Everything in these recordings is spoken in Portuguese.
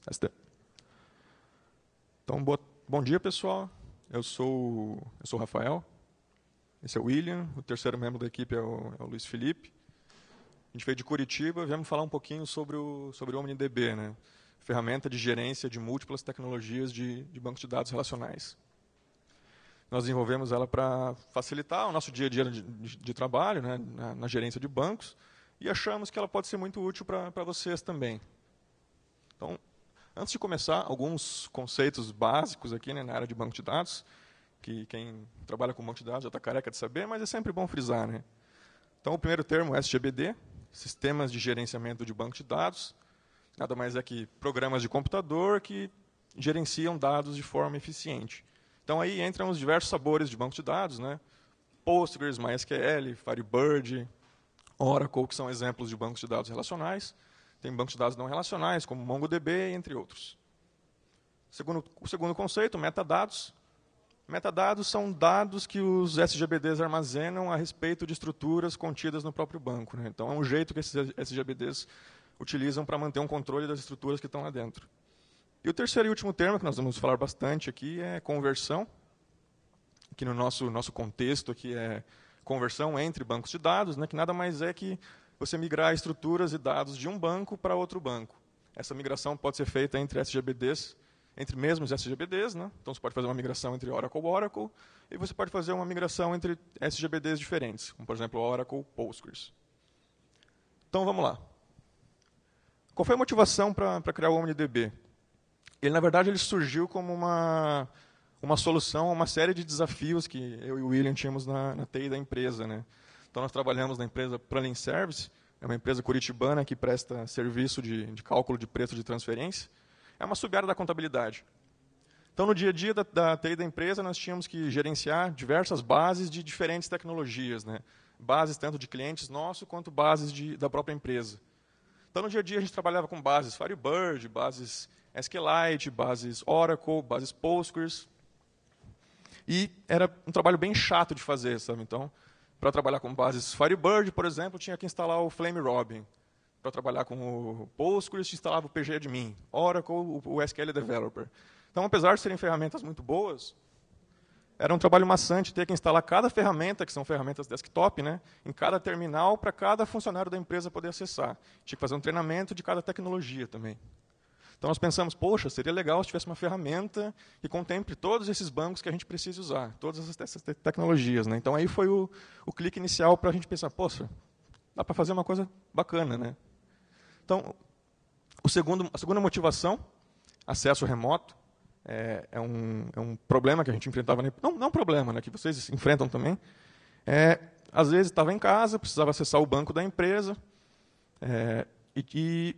SD. Então, bom dia, pessoal. Eu sou o Rafael. Esse é o William. O terceiro membro da equipe é o Luiz Felipe. A gente veio de Curitiba e viemos falar um pouquinho sobre o OmniDB, né? Ferramenta de gerência de múltiplas tecnologias de bancos de dados relacionais. Nós desenvolvemos ela para facilitar o nosso dia a dia de trabalho, né, na gerência de bancos, e achamos que ela pode ser muito útil para vocês também. Então, antes de começar, alguns conceitos básicos aqui, né, na área de banco de dados, que quem trabalha com banco de dados já está careca de saber, mas é sempre bom frisar, né? Então, o primeiro termo é SGBD, Sistemas de Gerenciamento de Banco de Dados. Nada mais é que programas de computador que gerenciam dados de forma eficiente. Então, aí entram os diversos sabores de banco de dados, né? Postgres, MySQL, Firebird, Oracle, que são exemplos de bancos de dados relacionais. Tem bancos de dados não relacionais, como MongoDB, entre outros. O segundo conceito, metadados. Metadados são dados que os SGBDs armazenam a respeito de estruturas contidas no próprio banco, né? Então, é um jeito que esses SGBDs utilizam para manter um controle das estruturas que estão lá dentro. E o terceiro e último termo, que nós vamos falar bastante aqui, é conversão, que no nosso contexto aqui é conversão entre bancos de dados, né, que nada mais é que você migrar estruturas e dados de um banco para outro banco. Essa migração pode ser feita entre SGBDs, entre mesmos SGBDs, né? Então você pode fazer uma migração entre Oracle, e você pode fazer uma migração entre SGBDs diferentes, como por exemplo Oracle Postgres. Então vamos lá. Qual foi a motivação para criar o OmniDB? Ele, na verdade, ele surgiu como uma solução a uma série de desafios que eu e o William tínhamos na TI da empresa, né? Então, nós trabalhamos na empresa Planning Service, é uma empresa curitibana que presta serviço de cálculo de preço de transferência. É uma sub-área da contabilidade. Então, no dia a dia da TI da empresa, nós tínhamos que gerenciar diversas bases de diferentes tecnologias, né? Bases tanto de clientes nossos, quanto bases da própria empresa. Então, no dia a dia, a gente trabalhava com bases Firebird, bases SQLite, bases Oracle, bases Postgres. E era um trabalho bem chato de fazer, sabe? Então, para trabalhar com bases Firebird, por exemplo, tinha que instalar o Flame Robin. Para trabalhar com o Postgres, instalava o PGAdmin. Oracle, o SQL Developer. Então, apesar de serem ferramentas muito boas, era um trabalho maçante ter que instalar cada ferramenta, que são ferramentas desktop, né, em cada terminal, para cada funcionário da empresa poder acessar. Tinha que fazer um treinamento de cada tecnologia também. Então, nós pensamos, poxa, seria legal se tivesse uma ferramenta que contemple todos esses bancos que a gente precisa usar, todas essas tecnologias, né? Então, aí foi o clique inicial para a gente pensar, poxa, dá para fazer uma coisa bacana, né? Então, a segunda motivação, acesso remoto, é um problema que a gente enfrentava, não um problema, né, que vocês enfrentam também. Às vezes estava em casa, precisava acessar o banco da empresa, e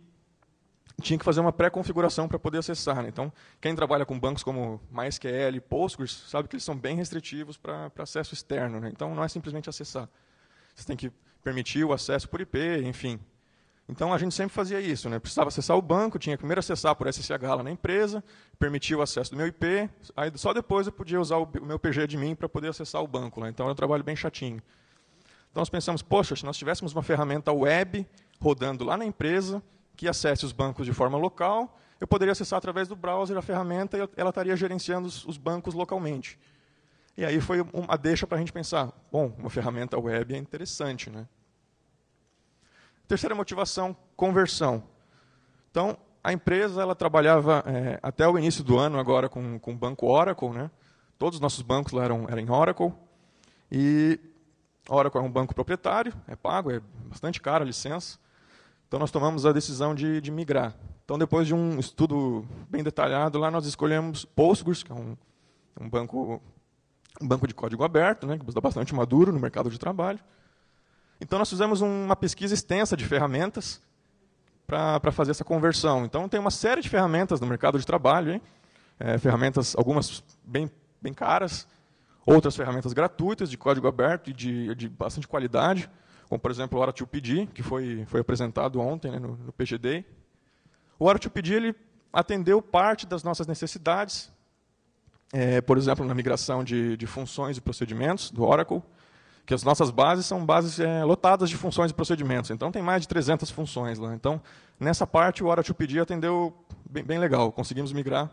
tinha que fazer uma pré-configuração para poder acessar, né? Então, quem trabalha com bancos como MySQL e Postgres sabe que eles são bem restritivos para acesso externo, né? Então, não é simplesmente acessar. Você tem que permitir o acesso por IP, enfim. Então, a gente sempre fazia isso, né? Precisava acessar o banco, tinha que primeiro acessar por SSH lá na empresa, permitir o acesso do meu IP, aí só depois eu podia usar o meu PGAdmin para poder acessar o banco lá. Então, era um trabalho bem chatinho. Então, nós pensamos, poxa, se nós tivéssemos uma ferramenta web rodando lá na empresa, que acesse os bancos de forma local, eu poderia acessar através do browser a ferramenta e ela estaria gerenciando os bancos localmente. E aí foi uma deixa para a gente pensar, bom, uma ferramenta web é interessante, né? Terceira motivação, conversão. Então, a empresa ela trabalhava até o início do ano agora com o banco Oracle, né? Todos os nossos bancos lá eram em Oracle. E Oracle é um banco proprietário, é pago, é bastante caro a licença. Então, nós tomamos a decisão de migrar. Então, depois de um estudo bem detalhado, lá nós escolhemos Postgres, que é um banco de código aberto, né, que está bastante maduro no mercado de trabalho. Então, nós fizemos uma pesquisa extensa de ferramentas para fazer essa conversão. Então, tem uma série de ferramentas no mercado de trabalho, hein? Ferramentas, algumas bem caras, outras ferramentas gratuitas, de código aberto e de bastante qualidade, como, por exemplo, o Ora2PD, que foi apresentado ontem, né, no PG Day. O Ora2PD ele atendeu parte das nossas necessidades, por exemplo, na migração de funções e procedimentos do Oracle, que as nossas bases são bases lotadas de funções e procedimentos. Então, tem mais de 300 funções lá. Então, nessa parte, o Hora2PD atendeu bem legal. Conseguimos migrar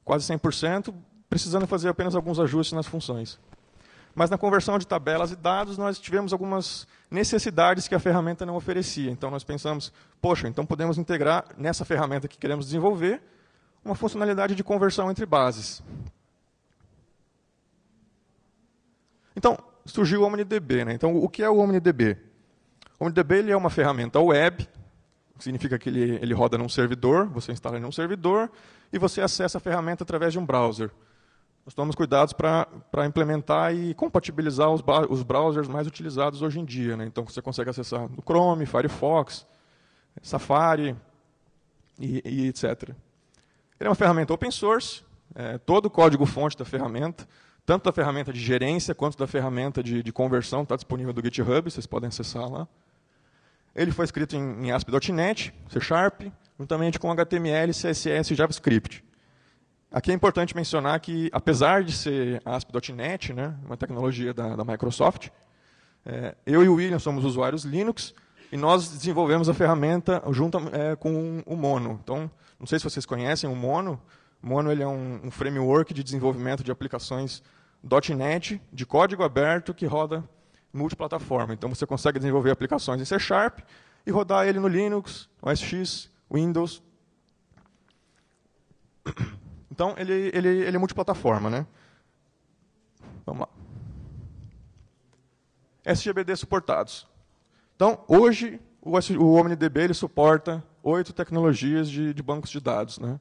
quase 100%, precisando fazer apenas alguns ajustes nas funções. Mas na conversão de tabelas e dados, nós tivemos algumas necessidades que a ferramenta não oferecia. Então, nós pensamos, poxa, então podemos integrar nessa ferramenta que queremos desenvolver uma funcionalidade de conversão entre bases. Então, surgiu o OmniDB. Né? Então, o que é o OmniDB? O OmniDB ele é uma ferramenta web, que significa que ele roda num servidor, você instala em um servidor, e você acessa a ferramenta através de um browser. Nós tomamos cuidados para implementar e compatibilizar os browsers mais utilizados hoje em dia. Né? Então, você consegue acessar no Chrome, Firefox, Safari, e etc. Ele é uma ferramenta open source, todo o código-fonte da ferramenta, tanto da ferramenta de gerência quanto da ferramenta de conversão, está disponível do GitHub, vocês podem acessar lá. Ele foi escrito em ASP.NET, C#, juntamente com HTML, CSS e JavaScript. Aqui é importante mencionar que, apesar de ser ASP.NET, né, uma tecnologia da Microsoft, eu e o William somos usuários Linux, e nós desenvolvemos a ferramenta junto com o Mono. Então, não sei se vocês conhecem o Mono. O Mono ele é um framework de desenvolvimento de aplicações .NET, de código aberto, que roda multiplataforma. Então, você consegue desenvolver aplicações em C# e rodar ele no Linux, OS X, Windows. Então, ele é multiplataforma. Né? Vamos lá. SGBD suportados. Então, hoje, o OmniDB ele suporta 8 tecnologias de bancos de dados. Né?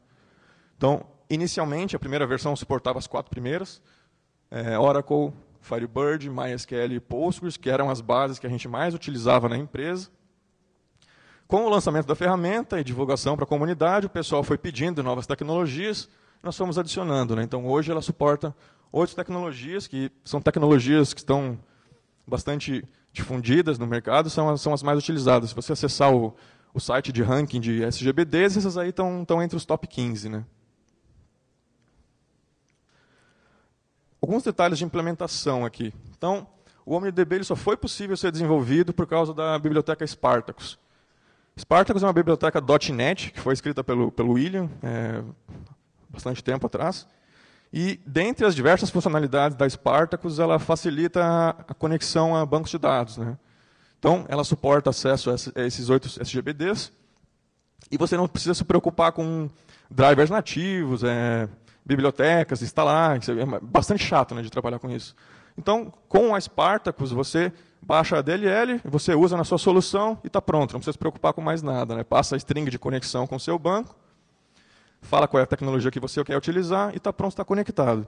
Então, inicialmente, a primeira versão suportava as 4 primeiras. Oracle, Firebird, MySQL e Postgres, que eram as bases que a gente mais utilizava na empresa. Com o lançamento da ferramenta e divulgação para a comunidade, o pessoal foi pedindo novas tecnologias, nós fomos adicionando. Né? Então, hoje, ela suporta 8 tecnologias, que são tecnologias que estão bastante difundidas no mercado, são as mais utilizadas. Se você acessar o site de ranking de SGBDs, essas aí estão entre os top 15. Né? Alguns detalhes de implementação aqui. Então, o OmniDB ele só foi possível ser desenvolvido por causa da biblioteca Spartacus. Spartacus é uma biblioteca .NET, que foi escrita pelo William, bastante tempo atrás. E, dentre as diversas funcionalidades da Spartacus, ela facilita a conexão a bancos de dados. Né? Então, ela suporta acesso a esses 8 SGBDs. E você não precisa se preocupar com drivers nativos, bibliotecas, instalar. É bastante chato, né, de trabalhar com isso. Então, com a Spartacus, você baixa a DLL, você usa na sua solução e está pronto. Não precisa se preocupar com mais nada. Né? Passa a string de conexão com o seu banco, fala qual é a tecnologia que você quer utilizar e está pronto, está conectado.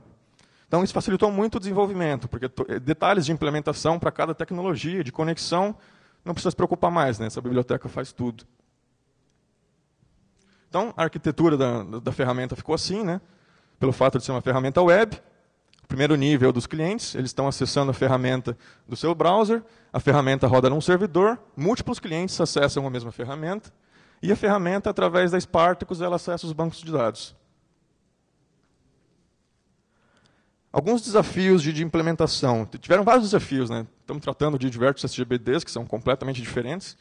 Então, isso facilitou muito o desenvolvimento, porque detalhes de implementação para cada tecnologia, de conexão, não precisa se preocupar mais. Né? Essa biblioteca faz tudo. Então, a arquitetura da ferramenta ficou assim, né? Pelo fato de ser uma ferramenta web. O primeiro nível dos clientes, eles estão acessando a ferramenta do seu browser, a ferramenta roda num servidor, múltiplos clientes acessam a mesma ferramenta, e a ferramenta, através da Spartacus, ela acessa os bancos de dados. Alguns desafios de implementação. Tiveram vários desafios. Né? Estamos tratando de diversos SGBDs, que são completamente diferentes.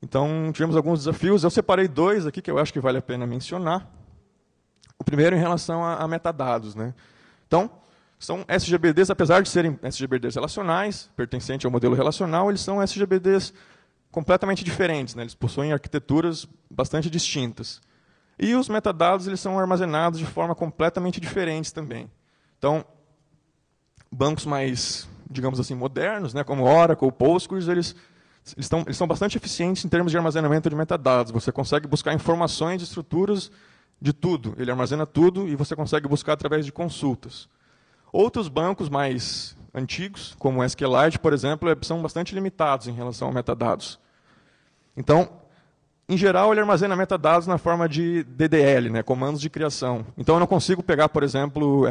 Então, tivemos alguns desafios. Eu separei 2 aqui, que eu acho que vale a pena mencionar. O primeiro em relação a metadados. Né? Então, são SGBDs, apesar de serem SGBDs relacionais, pertencentes ao modelo relacional, eles são SGBDs completamente diferentes. Né? Eles possuem arquiteturas bastante distintas. E os metadados eles são armazenados de forma completamente diferente também. Então, bancos mais, digamos assim, modernos, né, como Oracle, Postgres, eles são bastante eficientes em termos de armazenamento de metadados. Você consegue buscar informações de estruturas de tudo. Ele armazena tudo e você consegue buscar através de consultas. Outros bancos mais antigos, como o SQLite, por exemplo, são bastante limitados em relação a metadados. Então, em geral, ele armazena metadados na forma de DDL, né, comandos de criação. Então, eu não consigo pegar, por exemplo,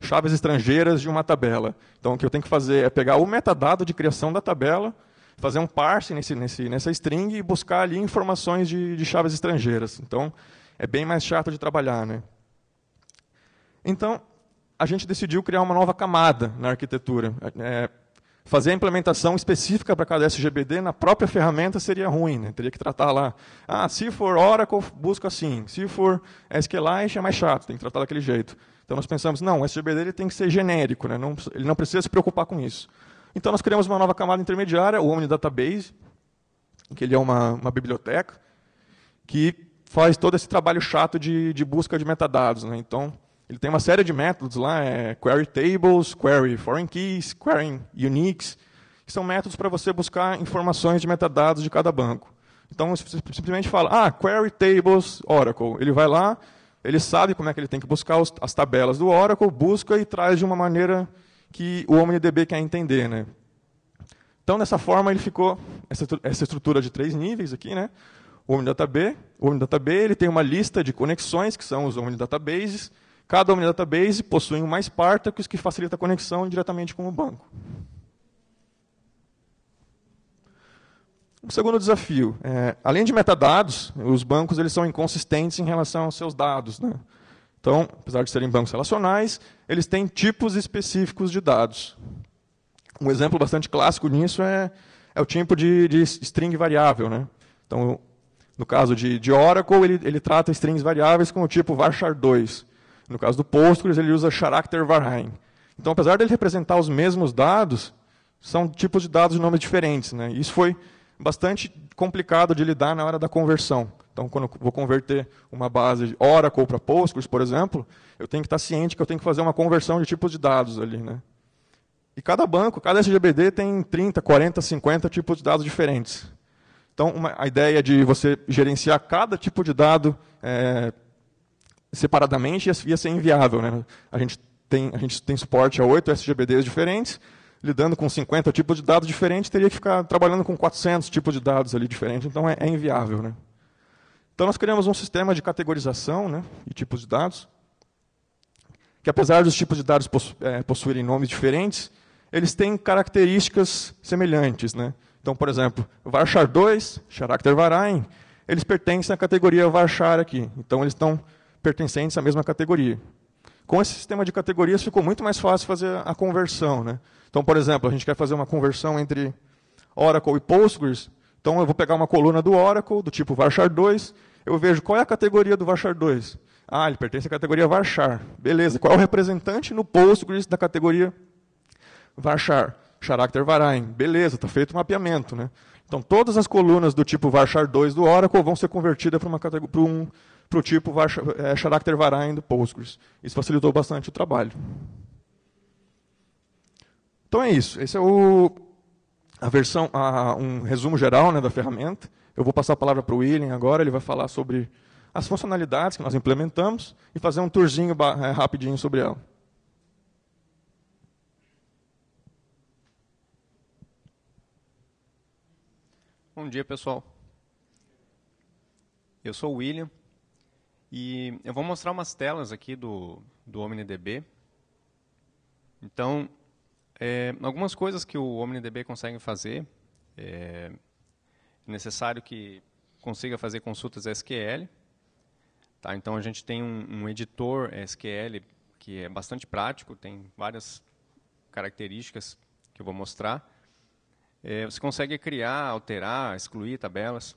chaves estrangeiras de uma tabela. Então, o que eu tenho que fazer é pegar o metadado de criação da tabela, fazer um parse nessa string e buscar ali informações de chaves estrangeiras. Então, é bem mais chato de trabalhar. Né? Então, a gente decidiu criar uma nova camada na arquitetura. fazer a implementação específica para cada SGBD na própria ferramenta seria ruim, né? Teria que tratar lá, se for Oracle, busca assim, se for SQLite é mais chato, tem que tratar daquele jeito. Então nós pensamos, não, o SGBD ele tem que ser genérico, né? Ele não precisa se preocupar com isso. Então nós criamos uma nova camada intermediária, o OmniDatabase, que ele é uma biblioteca, que faz todo esse trabalho chato de busca de metadados, né? Então, ele tem uma série de métodos lá, query tables, query foreign keys, query uniques, que são métodos para você buscar informações de metadados de cada banco. Então, você simplesmente fala, query tables Oracle. Ele vai lá, ele sabe como é que ele tem que buscar as tabelas do Oracle, busca e traz de uma maneira que o OmniDB quer entender, né? Então, dessa forma, ele ficou essa estrutura de 3 níveis aqui, né? O OmniDatabase ele tem uma lista de conexões, que são os OmniDatabases. Cada OmniDatabase possui um mais Spartacus, que facilita a conexão diretamente com o banco. O segundo desafio, além de metadados, os bancos eles são inconsistentes em relação aos seus dados, né? Então, apesar de serem bancos relacionais, eles têm tipos específicos de dados. Um exemplo bastante clássico nisso é o tipo de string variável, né? Então, no caso de Oracle, ele trata strings variáveis com o tipo varchar2. No caso do Postgres, ele usa character varchar. Então, apesar de ele representar os mesmos dados, são tipos de dados de nomes diferentes, né? Isso foi bastante complicado de lidar na hora da conversão. Então, quando eu vou converter uma base de Oracle para Postgres, por exemplo, eu tenho que estar ciente que eu tenho que fazer uma conversão de tipos de dados ali, né? E cada banco, cada SGBD tem 30, 40, 50 tipos de dados diferentes. Então, a ideia de você gerenciar cada tipo de dado separadamente ia ser inviável, né? A gente tem suporte a 8 SGBDs diferentes, lidando com 50 tipos de dados diferentes, teria que ficar trabalhando com 400 tipos de dados ali diferentes, então é inviável, né? Então, nós criamos um sistema de categorização, né, de tipos de dados, que apesar dos tipos de dados possuírem nomes diferentes, eles têm características semelhantes, né? Então, por exemplo, varchar2, character varchar, eles pertencem à categoria varchar aqui. Então, eles estão pertencentes à mesma categoria. Com esse sistema de categorias, ficou muito mais fácil fazer a conversão, né? Então, por exemplo, a gente quer fazer uma conversão entre Oracle e Postgres. Então, eu vou pegar uma coluna do Oracle, do tipo varchar2, eu vejo qual é a categoria do varchar2. Ele pertence à categoria varchar. Beleza, qual é o representante no Postgres da categoria varchar? Character varchar. Beleza, está feito o mapeamento, né? Então, todas as colunas do tipo varchar2 do Oracle vão ser convertidas para o tipo character varchar do Postgres. Isso facilitou bastante o trabalho. Então é isso. Esse é um resumo geral, né, da ferramenta. Eu vou passar a palavra para o William agora, ele vai falar sobre as funcionalidades que nós implementamos e fazer um tourzinho rapidinho sobre ela. Bom dia, pessoal. Eu sou o William e eu vou mostrar umas telas aqui do OmniDB. Então, algumas coisas que o OmniDB consegue fazer, é necessário que consiga fazer consultas SQL. Tá? Então, a gente tem um editor SQL que é bastante prático, tem várias características que eu vou mostrar. Você consegue criar, alterar, excluir tabelas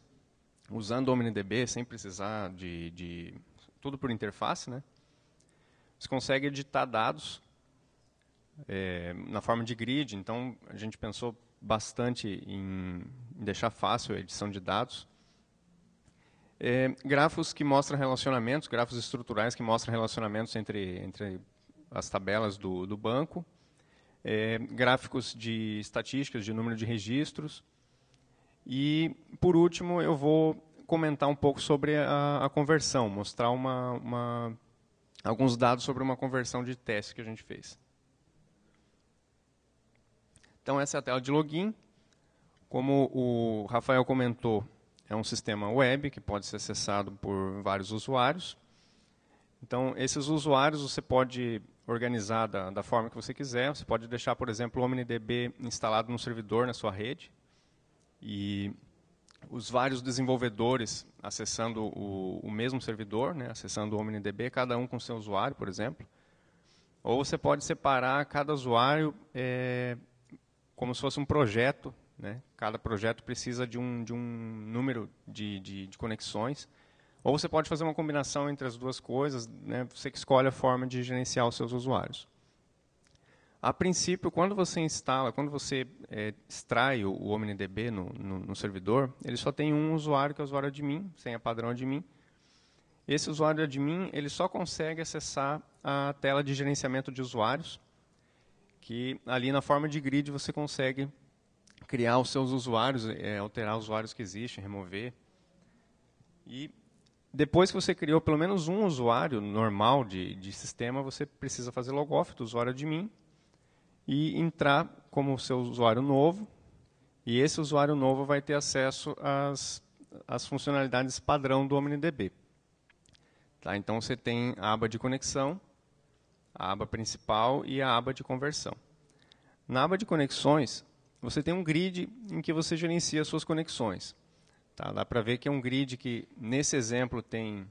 usando o OmniDB sem precisar de tudo por interface, né? Você consegue editar dados na forma de grid, então a gente pensou bastante em deixar fácil a edição de dados. Grafos que mostram relacionamentos, grafos estruturais que mostram relacionamentos entre as tabelas do banco. Gráficos de estatísticas, de número de registros. E, por último, eu vou comentar um pouco sobre a conversão, mostrar alguns dados sobre uma conversão de teste que a gente fez. Então, essa é a tela de login. Como o Rafael comentou, é um sistema web que pode ser acessado por vários usuários. Então, esses usuários você pode organizar da forma que você quiser. Você pode deixar, por exemplo, o OmniDB instalado no servidor na sua rede e os vários desenvolvedores acessando o mesmo servidor, né, acessando o OmniDB, cada um com seu usuário, por exemplo. Ou você pode separar cada usuário como se fosse um projeto, né? Cada projeto precisa de um número de conexões. Ou você pode fazer uma combinação entre as duas coisas, né? Você que escolhe a forma de gerenciar os seus usuários. A princípio, quando você extrai o OmniDB no servidor, ele só tem um usuário, que é o usuário admin, senha padrão admin. Esse usuário admin ele só consegue acessar a tela de gerenciamento de usuários, que ali na forma de grid você consegue criar os seus usuários, alterar os usuários que existem, remover. E depois que você criou pelo menos um usuário normal de sistema, você precisa fazer logoff do usuário admin e entrar como seu usuário novo. E esse usuário novo vai ter acesso às funcionalidades padrão do OmniDB. Tá? Então, você tem a aba de conexão, a aba principal e a aba de conversão. Na aba de conexões, você tem um grid em que você gerencia as suas conexões. Tá? Dá para ver que é um grid que, nesse exemplo, tem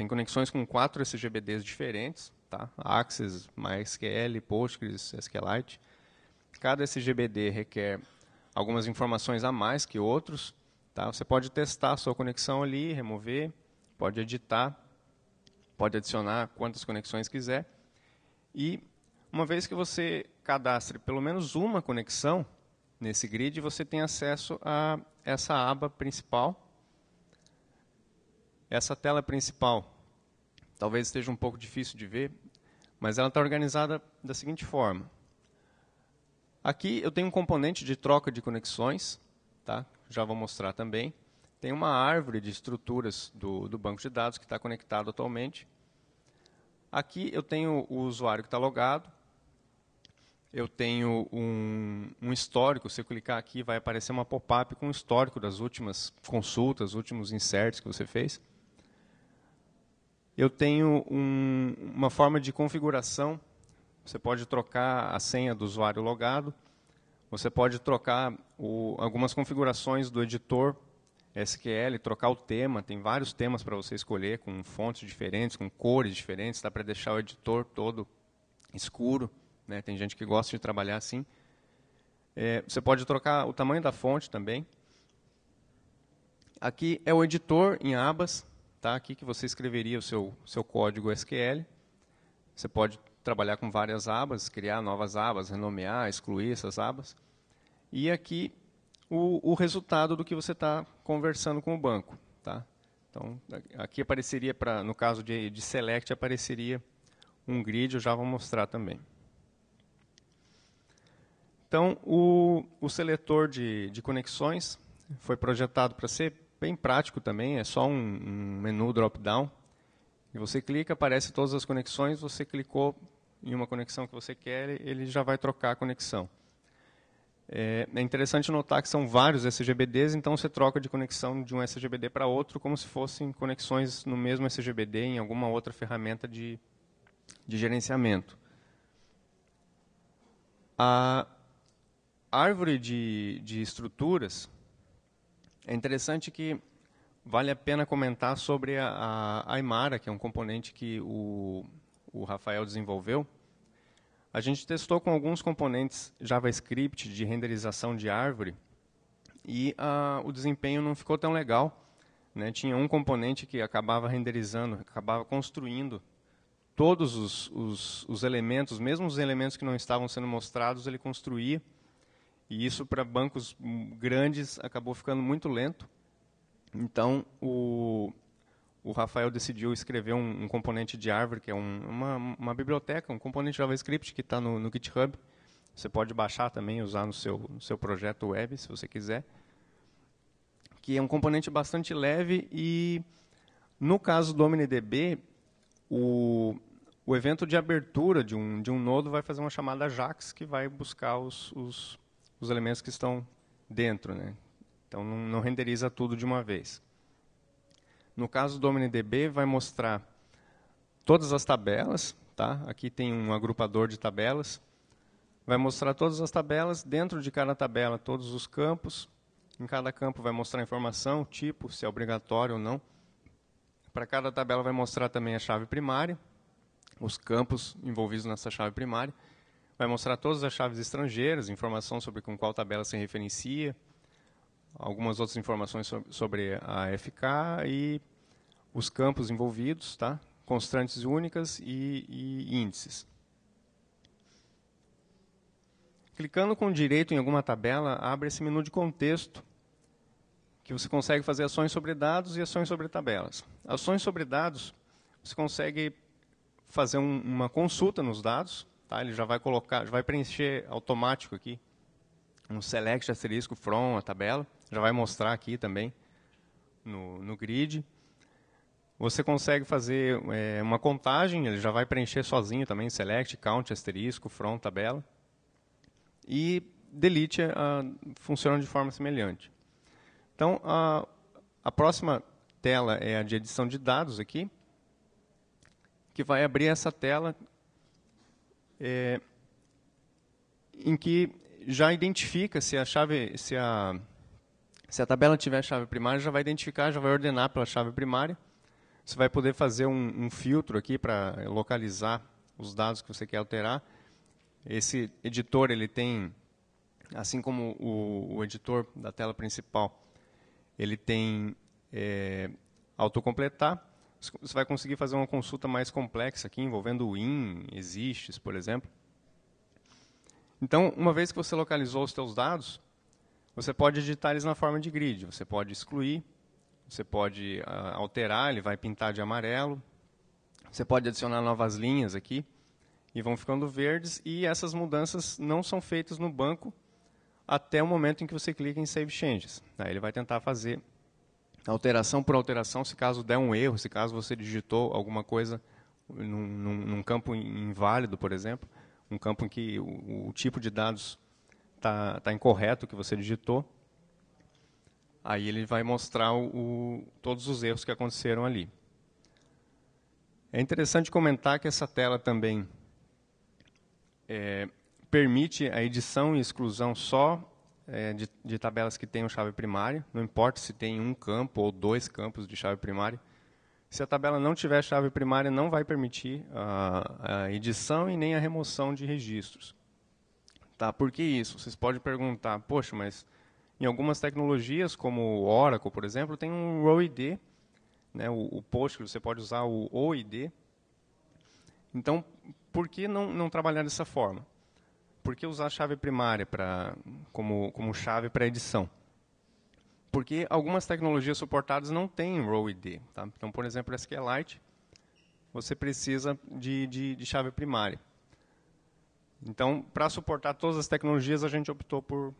conexões com 4 SGBDs diferentes. Tá? Access, MySQL, Postgres, SQLite. Cada SGBD requer algumas informações a mais que outros. Tá? Você pode testar a sua conexão ali, remover, pode editar, pode adicionar quantas conexões quiser. E uma vez que você cadastre pelo menos uma conexão nesse grid, você tem acesso a essa aba principal. Essa tela principal talvez esteja um pouco difícil de ver, mas ela está organizada da seguinte forma. Aqui eu tenho um componente de troca de conexões, tá? Já vou mostrar também. Tem uma árvore de estruturas do banco de dados que está conectado atualmente. Aqui eu tenho o usuário que está logado. Eu tenho um histórico. Se eu clicar aqui, vai aparecer uma pop-up com um histórico das últimas consultas, últimos inserts que você fez. Eu tenho uma forma de configuração. Você pode trocar a senha do usuário logado. Você pode trocar algumas configurações do editor SQL, trocar o tema. Tem vários temas para você escolher, com fontes diferentes, com cores diferentes. Dá para deixar o editor todo escuro. Né? Tem gente que gosta de trabalhar assim. Você pode trocar o tamanho da fonte também. Aqui é o editor em abas. Tá? Aqui que você escreveria o seu código SQL. Você pode trabalhar com várias abas, criar novas abas, renomear, excluir essas abas. E aqui o resultado do que você está conversando com o banco. Tá? Então, aqui apareceria, no caso de select, apareceria um grid, eu já vou mostrar também. Então, o seletor de conexões foi projetado para ser bem prático também, é só um menu drop-down. E você clica, aparece todas as conexões, você clicou em uma conexão que você quer, ele já vai trocar a conexão. É interessante notar que são vários SGBDs, então você troca de conexão de um SGBD para outro, como se fossem conexões no mesmo SGBD em alguma outra ferramenta de gerenciamento. A árvore de estruturas, é interessante que vale a pena comentar sobre a Aymara, que é um componente que o Rafael desenvolveu. A gente testou com alguns componentes JavaScript de renderização de árvore e o desempenho não ficou tão legal. Né? Tinha um componente que acabava renderizando, acabava construindo todos os elementos, mesmo os elementos que não estavam sendo mostrados, ele construía. E isso, para bancos grandes, acabou ficando muito lento. Então, o Rafael decidiu escrever um componente de árvore, que é uma biblioteca, um componente JavaScript que está no GitHub. Você pode baixar também e usar no seu projeto web, se você quiser. Que é um componente bastante leve e, no caso do OmniDB, o evento de abertura de um nodo vai fazer uma chamada AJAX, que vai buscar os elementos que estão dentro. Né? Então, não renderiza tudo de uma vez. No caso do OmniDB, vai mostrar todas as tabelas. Tá? Aqui tem um agrupador de tabelas. Vai mostrar todas as tabelas. Dentro de cada tabela, todos os campos. Em cada campo vai mostrar a informação, tipo, se é obrigatório ou não. Para cada tabela vai mostrar também a chave primária, os campos envolvidos nessa chave primária. vai mostrar todas as chaves estrangeiras, informação sobre com qual tabela se referencia, algumas outras informações sobre a FK e os campos envolvidos, tá? Constantes únicas e índices. Clicando com direito em alguma tabela, abre esse menu de contexto, que você consegue fazer ações sobre dados e ações sobre tabelas. Ações sobre dados, você consegue fazer uma consulta nos dados, tá? Ele já vai colocar, já vai preencher automático aqui um select asterisco from a tabela, já vai mostrar aqui também no grid. Você consegue fazer uma contagem, ele já vai preencher sozinho também, select, count, asterisco, from, tabela. E delete funciona de forma semelhante. Então, a próxima tela é a de edição de dados aqui, que vai abrir essa tela em que já identifica se a tabela tiver chave primária, já vai identificar, já vai ordenar pela chave primária. Você vai poder fazer um filtro aqui para localizar os dados que você quer alterar. Esse editor, ele tem, assim como o editor da tela principal, ele tem autocompletar. Você vai conseguir fazer uma consulta mais complexa aqui, envolvendo o in, exists, por exemplo. Então, uma vez que você localizou os seus dados, você pode editar eles na forma de grid. Você pode excluir, você pode alterar, ele vai pintar de amarelo. Você pode adicionar novas linhas aqui, e vão ficando verdes, e essas mudanças não são feitas no banco até o momento em que você clica em Save Changes. Aí ele vai tentar fazer alteração por alteração, se caso der um erro, se caso você digitou alguma coisa num campo inválido, por exemplo, um campo em que o tipo de dados está incorreto que você digitou, aí ele vai mostrar todos os erros que aconteceram ali. É interessante comentar que essa tela também permite a edição e exclusão só de tabelas que tenham chave primária, não importa se tem um campo ou dois campos de chave primária. Se a tabela não tiver chave primária, não vai permitir a edição e nem a remoção de registros. Tá? Por que isso? Vocês podem perguntar, poxa, mas em algumas tecnologias, como o Oracle, por exemplo, tem um ROID, né, o Postgres, você pode usar o OID. Então, por que não trabalhar dessa forma? Por que usar a chave primária como chave para edição? Porque algumas tecnologias suportadas não têm ROID. Tá? Então, por exemplo, o SQLite, você precisa de chave primária. Então, para suportar todas as tecnologias, a gente optou por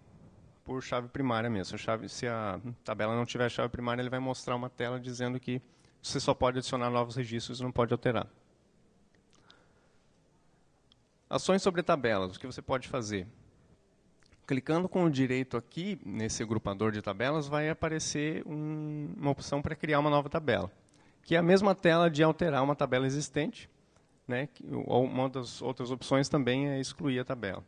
chave primária mesmo. Se a tabela não tiver chave primária, ele vai mostrar uma tela dizendo que você só pode adicionar novos registros e não pode alterar. Ações sobre tabelas, o que você pode fazer? Clicando com o direito aqui, nesse agrupador de tabelas, vai aparecer uma opção para criar uma nova tabela, que é a mesma tela de alterar uma tabela existente, né? Uma das outras opções também é excluir a tabela.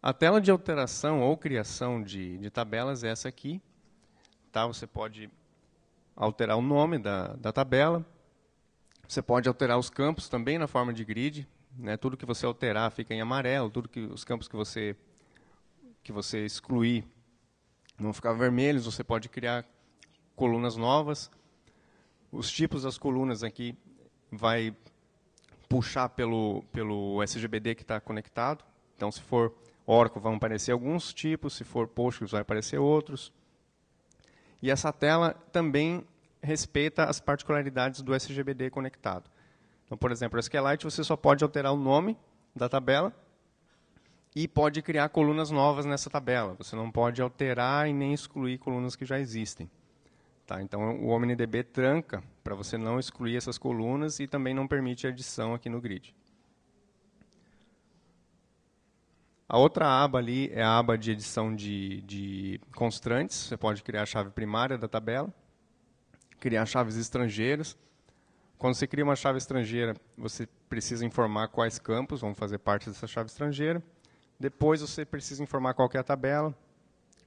A tela de alteração ou criação de tabelas é essa aqui. Tá? Você pode alterar o nome da tabela, você pode alterar os campos também na forma de grid. Né, tudo que você alterar fica em amarelo, os campos que você excluir vão ficar vermelhos, você pode criar colunas novas. Os tipos das colunas aqui vai puxar pelo SGBD que está conectado. Então, se for Oracle, vão aparecer alguns tipos, se for Postgres, vai aparecer outros. E essa tela também respeita as particularidades do SGBD conectado. Então, por exemplo, o SQLite você só pode alterar o nome da tabela e pode criar colunas novas nessa tabela. Você não pode alterar e nem excluir colunas que já existem. Tá? Então, o OmniDB tranca para você não excluir essas colunas e também não permite a edição aqui no grid. A outra aba ali é a aba de edição de constrantes. Você pode criar a chave primária da tabela, criar chaves estrangeiras. Quando você cria uma chave estrangeira, você precisa informar quais campos vão fazer parte dessa chave estrangeira. Depois você precisa informar qual que é a tabela.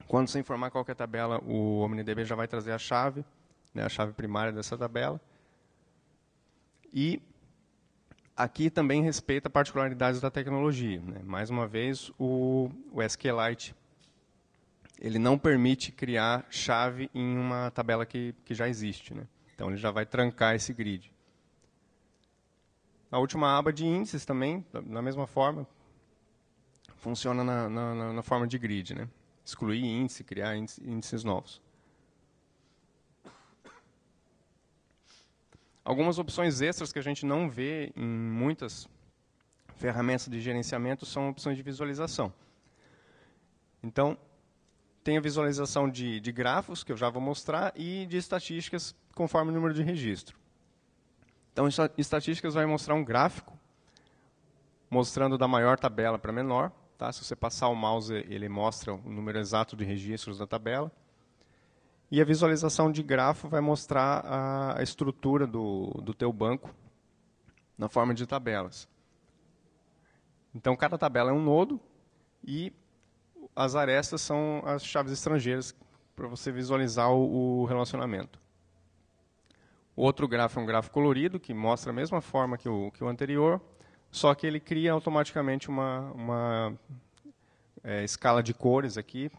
Quando você informar qual que é a tabela, o OmniDB já vai trazer a chave, né, a chave primária dessa tabela. E Aqui também respeita particularidades da tecnologia, né? Mais uma vez, o SQLite ele não permite criar chave em uma tabela que já existe, né? Então, ele já vai trancar esse grid. A última aba de índices também, da mesma forma, funciona na forma de grid, né? Excluir índice, criar índices novos. Algumas opções extras que a gente não vê em muitas ferramentas de gerenciamento são opções de visualização. Então, tem a visualização de grafos, que eu já vou mostrar, e de estatísticas conforme o número de registro. Então, estatísticas vai mostrar um gráfico, mostrando da maior tabela para a menor. Tá? Se você passar o mouse, ele mostra o número exato de registros da tabela. E a visualização de grafo vai mostrar a estrutura do teu banco na forma de tabelas. Então, cada tabela é um nodo e as arestas são as chaves estrangeiras para você visualizar o relacionamento. O outro grafo é um grafo colorido, que mostra a mesma forma que o anterior, só que ele cria automaticamente uma escala de cores aqui,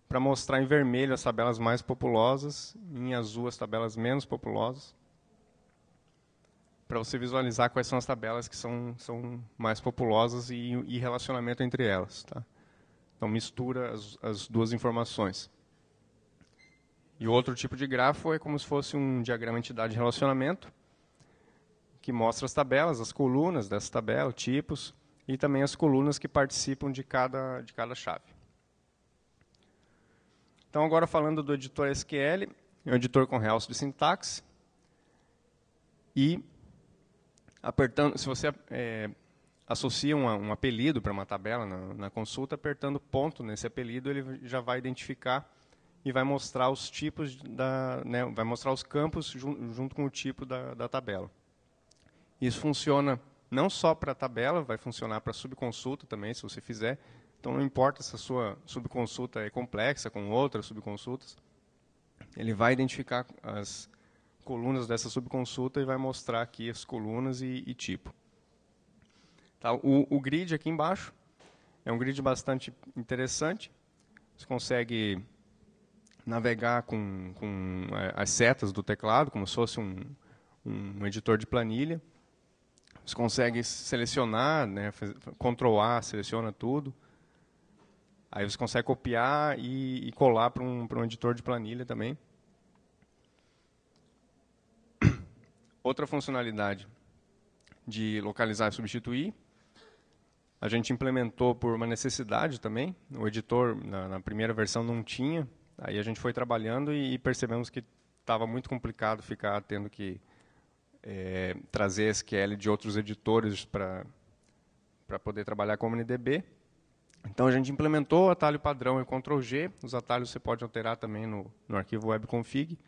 para mostrar em vermelho as tabelas mais populosas, em azul as tabelas menos populosas, para você visualizar quais são as tabelas que são mais populosas e relacionamento entre elas. Tá? Então, mistura as duas informações. E o outro tipo de grafo é como se fosse um diagrama entidade de relacionamento, que mostra as tabelas, as colunas dessa tabela, tipos, e também as colunas que participam de cada chave. Então, agora falando do editor SQL, é um editor com realce de sintaxe. E, apertando, se você associa um apelido para uma tabela na consulta, apertando ponto nesse apelido, ele já vai identificar e vai mostrar os tipos, vai mostrar os campos junto com o tipo da tabela. Isso funciona não só para a tabela, vai funcionar para a subconsulta também, se você fizer. Então, não importa se a sua subconsulta é complexa com outras subconsultas, ele vai identificar as colunas dessa subconsulta e vai mostrar aqui as colunas e tipo. Tá, o grid aqui embaixo é um grid bastante interessante. Você consegue navegar com as setas do teclado, como se fosse um editor de planilha. Você consegue selecionar, né, Ctrl A, seleciona tudo. Aí você consegue copiar e colar para um editor de planilha também. Outra funcionalidade de localizar e substituir, a gente implementou por uma necessidade também. O editor, na primeira versão, não tinha. Aí a gente foi trabalhando e percebemos que estava muito complicado ficar tendo que trazer SQL de outros editores para poder trabalhar com o OmniDB. Então, a gente implementou o atalho padrão e Ctrl G. Os atalhos você pode alterar também no arquivo webconfig.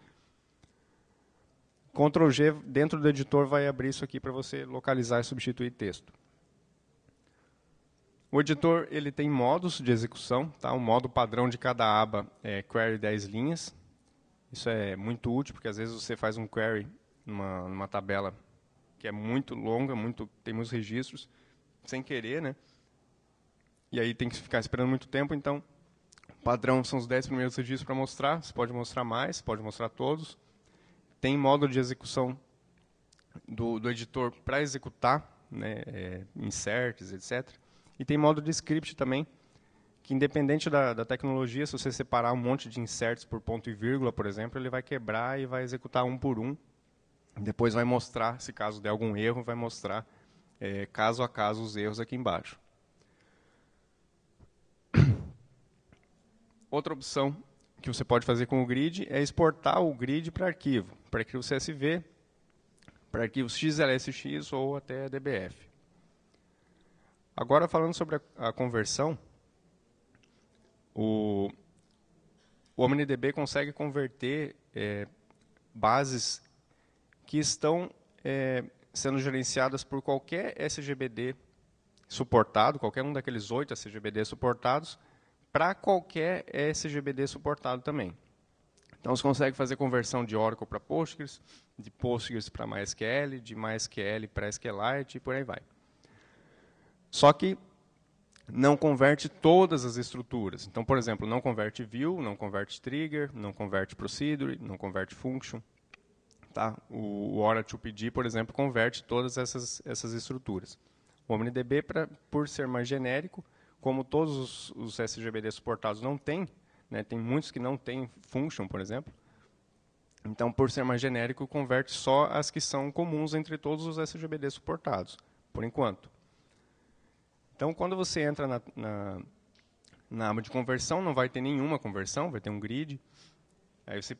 Ctrl G, dentro do editor, vai abrir isso aqui para você localizar e substituir texto. O editor ele tem modos de execução. Tá? O modo padrão de cada aba é query 10 linhas. Isso é muito útil, porque às vezes você faz um query numa tabela que é muito longa, tem muitos registros, sem querer, né? E aí tem que ficar esperando muito tempo, então o padrão são os 10 primeiros registros para mostrar. Você pode mostrar mais, pode mostrar todos. Tem modo de execução do editor para executar, né, inserts, etc. E tem modo de script também, que independente da tecnologia, se você separar um monte de inserts por ponto e vírgula, por exemplo, ele vai quebrar e vai executar um por um. Depois vai mostrar, se caso der algum erro, vai mostrar caso a caso os erros aqui embaixo. Outra opção que você pode fazer com o grid é exportar o grid para arquivo CSV, para arquivos XLSX ou até DBF. Agora, falando sobre a conversão, o OmniDB consegue converter bases que estão sendo gerenciadas por qualquer SGBD suportado, qualquer um daqueles 8 SGBD suportados, para qualquer SGBD suportado também. Então, você consegue fazer conversão de Oracle para Postgres, de Postgres para MySQL, de MySQL para SQLite e por aí vai. Só que não converte todas as estruturas. Então, por exemplo, não converte view, não converte trigger, não converte procedure, não converte function. Tá? O Ora2PD, por exemplo, converte todas essas estruturas. O OmniDB, por ser mais genérico, como todos os SGBD suportados não têm, né, tem muitos que não têm function, por exemplo, então, por ser mais genérico, converte só as que são comuns entre todos os SGBD suportados, por enquanto. Então, quando você entra na aba de conversão, não vai ter nenhuma conversão, vai ter um grid. Aí você